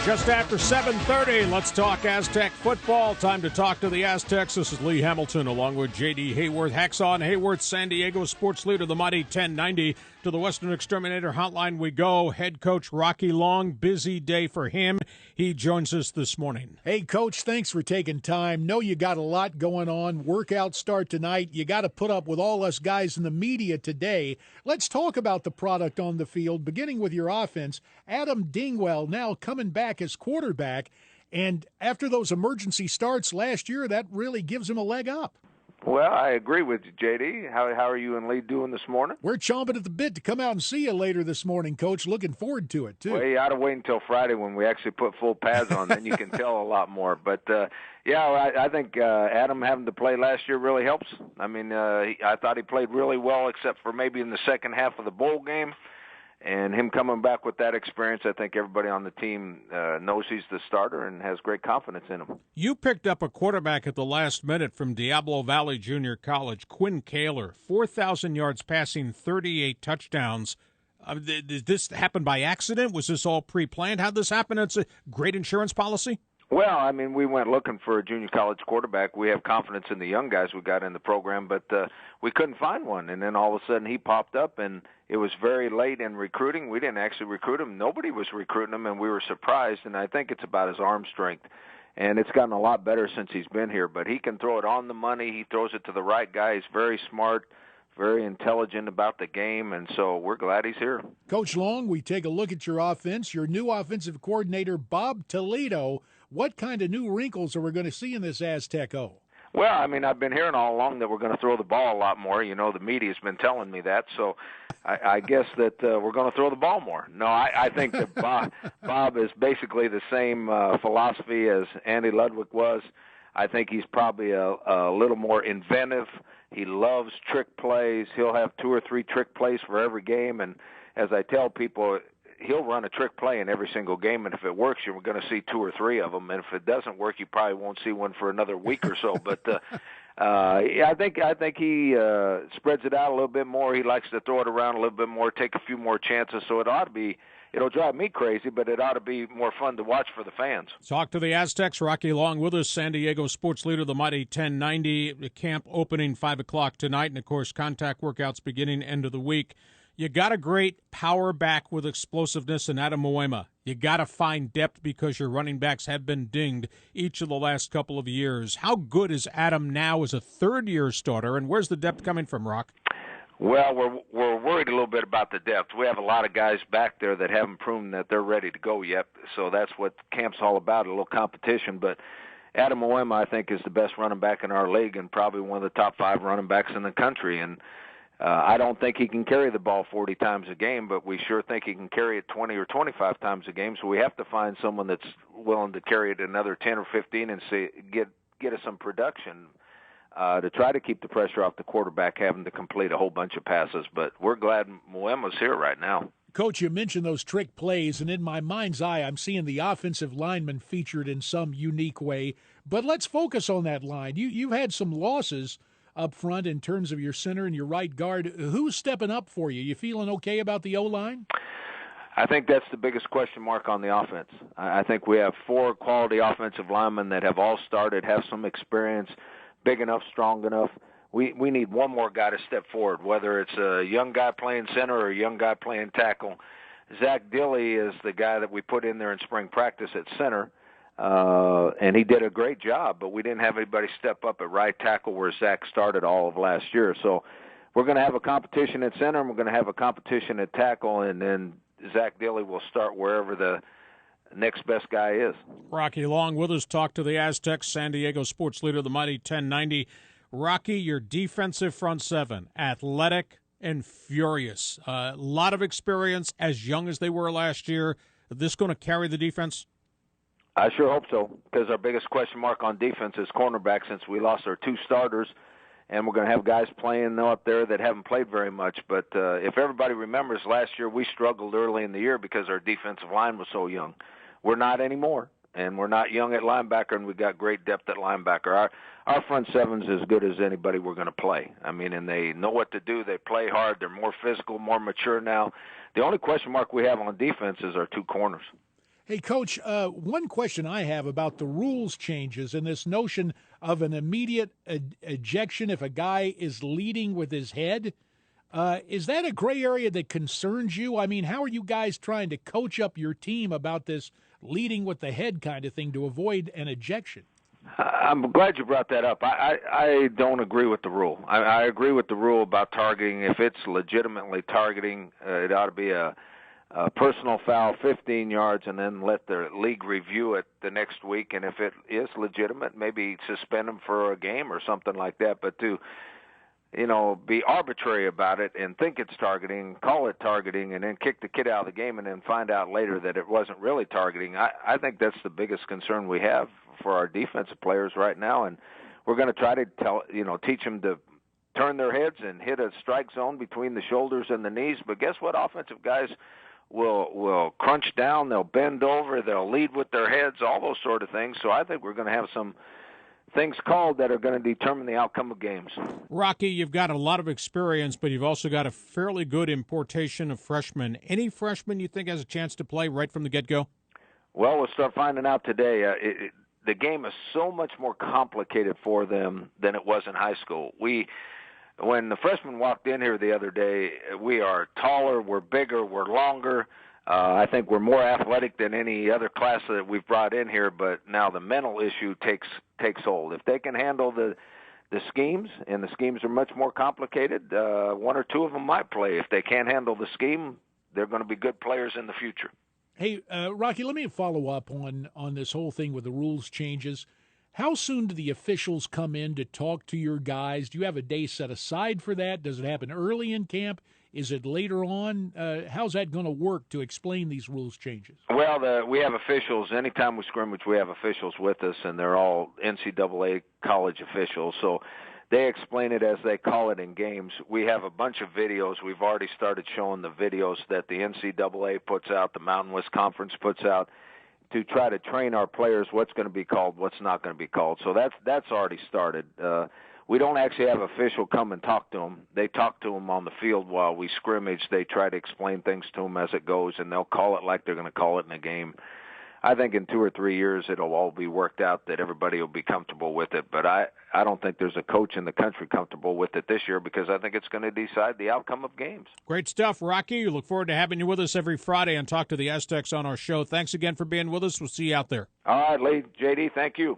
Just after 7:30, let's talk Aztec football. Time to talk to the Aztecs. This is Lee Hamilton along with J.D. Hayworth. Hacksaw and Hayworth, San Diego sports leader, the mighty 1090. To the Western Exterminator hotline we go. Head coach Rocky Long, busy day for him. He joins us this morning. Hey, Coach, thanks for taking time. Know you got a lot going on. Workout start tonight. You got to put up with all us guys in the media today. Let's talk about the product on the field, beginning with your offense. Adam Dingwell now coming back as quarterback. And after those emergency starts last year, that really gives him a leg up. Well, I agree with you, J.D. How are you and Lee doing this morning? We're chomping at the bit to come out and see you later this morning, Coach. Looking forward to it, too. Well, you ought to wait until Friday when we actually put full pads on. Then you can tell a lot more. But, I think Adam having to play last year really helps. I mean, I thought he played really well except for maybe in the second half of the bowl game. And him coming back with that experience, I think everybody on the team knows he's the starter and has great confidence in him. You picked up a quarterback at the last minute from Diablo Valley Junior College, Quinn Kaler, 4,000 yards passing, 38 touchdowns. Did this happen by accident? Was this all pre-planned? How'd this happen? It's a great insurance policy? Well, I mean, we went looking for a junior college quarterback. We have confidence in the young guys we got in the program, but we couldn't find one. And then all of a sudden he popped up, and it was very late in recruiting. We didn't actually recruit him. Nobody was recruiting him, and we were surprised. And I think it's about his arm strength. And it's gotten a lot better since he's been here. But he can throw it on the money. He throws it to the right guy. He's very smart, very intelligent about the game, and so we're glad he's here. Coach Long, we take a look at your offense. Your new offensive coordinator, Bob Toledo. What kind of new wrinkles are we going to see in this Aztec O? Well, I mean, I've been hearing all along that we're going to throw the ball a lot more. You know, the media's been telling me that, so I guess that we're going to throw the ball more. No, I think that Bob is basically the same philosophy as Andy Ludwig was. I think he's probably a little more inventive. He loves trick plays. He'll have 2 or 3 trick plays for every game, and as I tell people, he'll run a trick play in every single game, and if it works, you're going to see 2 or 3 of them. And if it doesn't work, you probably won't see one for another week or so. But I think he spreads it out a little bit more. He likes to throw it around a little bit more, take a few more chances. So it'll drive me crazy, but it ought to be more fun to watch for the fans. Talk to the Aztecs. Rocky Long with us, San Diego sports leader, the mighty 1090. The camp opening 5 o'clock tonight, and of course, contact workouts beginning end of the week. You got a great power back with explosiveness in Adam Moema. You got to find depth because your running backs have been dinged each of the last couple of years. How good is Adam now as a third-year starter, and where's the depth coming from, Rock? Well, we're worried a little bit about the depth. We have a lot of guys back there that haven't proven that they're ready to go yet, so that's what camp's all about, a little competition. But Adam Moema, I think, is the best running back in our league and probably one of the top 5 running backs in the country. And I don't think he can carry the ball 40 times a game, but we sure think he can carry it 20 or 25 times a game. So we have to find someone that's willing to carry it another 10 or 15 and get us some production to try to keep the pressure off the quarterback having to complete a whole bunch of passes. But we're glad Moema's here right now. Coach, you mentioned those trick plays, and in my mind's eye, I'm seeing the offensive lineman featured in some unique way. But let's focus on that line. You've had some losses up front in terms of your center and your right guard. Who's stepping up for you? You feeling okay about the O-line? I think that's the biggest question mark on the offense. I think we have 4 quality offensive linemen that have all started, have some experience, big enough, strong enough. We need one more guy to step forward, whether it's a young guy playing center or a young guy playing tackle. Zach Dilley is the guy that we put in there in spring practice at center. And he did a great job, but we didn't have anybody step up at right tackle where Zach started all of last year. So we're going to have a competition at center, and we're going to have a competition at tackle, and then Zach Dilley will start wherever the next best guy is. Rocky Long with us. Talk to the Aztecs, San Diego sports leader, the mighty 1090. Rocky, your defensive front 7, athletic and furious. A lot of experience, as young as they were last year. Is this going to carry the defense? I sure hope so, because our biggest question mark on defense is cornerback since we lost our 2 starters, and we're going to have guys playing up there that haven't played very much. But if everybody remembers, last year we struggled early in the year because our defensive line was so young. We're not anymore, and we're not young at linebacker, and we got great depth at linebacker. Our front 7's as good as anybody we're going to play. I mean, and they know what to do. They play hard. They're more physical, more mature now. The only question mark we have on defense is our 2 corners. Hey, Coach, one question I have about the rules changes and this notion of an immediate ejection if a guy is leading with his head. Is that a gray area that concerns you? I mean, how are you guys trying to coach up your team about this leading with the head kind of thing to avoid an ejection? I'm glad you brought that up. I don't agree with the rule. I agree with the rule about targeting. If it's legitimately targeting, it ought to be a personal foul, 15 yards, and then let the league review it the next week. And if it is legitimate, maybe suspend them for a game or something like that. But to be arbitrary about it and think it's targeting, call it targeting, and then kick the kid out of the game and then find out later that it wasn't really targeting. I think that's the biggest concern we have for our defensive players right now, and we're going to try to teach them to turn their heads and hit a strike zone between the shoulders and the knees. But guess what? Offensive guys will crunch down, they'll bend over, they'll lead with their heads, all those sort of things. So I think we're going to have some things called that are going to determine the outcome of games. Rocky, you've got a lot of experience, but you've also got a fairly good importation of freshmen. Any freshman you think has a chance to play right from the get-go? Well, we'll start finding out today. The game is so much more complicated for them than it was in high school. When the freshmen walked in here the other day, we are taller, we're bigger, we're longer. I think we're more athletic than any other class that we've brought in here, but now the mental issue takes hold. If they can handle the schemes, and the schemes are much more complicated, one or two of them might play. If they can't handle the scheme, they're going to be good players in the future. Hey, Rocky, let me follow up on this whole thing with the rules changes. How soon do the officials come in to talk to your guys? Do you have a day set aside for that? Does it happen early in camp? Is it later on? How's that going to work to explain these rules changes? Well, we have officials. Anytime we scrimmage, we have officials with us, and they're all NCAA college officials. So they explain it as they call it in games. We have a bunch of videos. We've already started showing the videos that the NCAA puts out, the Mountain West Conference puts out, to try to train our players what's going to be called, what's not going to be called. So that's already started. We don't actually have official come and talk to them. They talk to them on the field while we scrimmage. They try to explain things to them as it goes, and they'll call it like they're going to call it in a game. I think in 2 or 3 years it'll all be worked out that everybody will be comfortable with it. But I don't think there's a coach in the country comfortable with it this year because I think it's going to decide the outcome of games. Great stuff, Rocky. We look forward to having you with us every Friday and talk to the Aztecs on our show. Thanks again for being with us. We'll see you out there. All right, Lee, JD, thank you.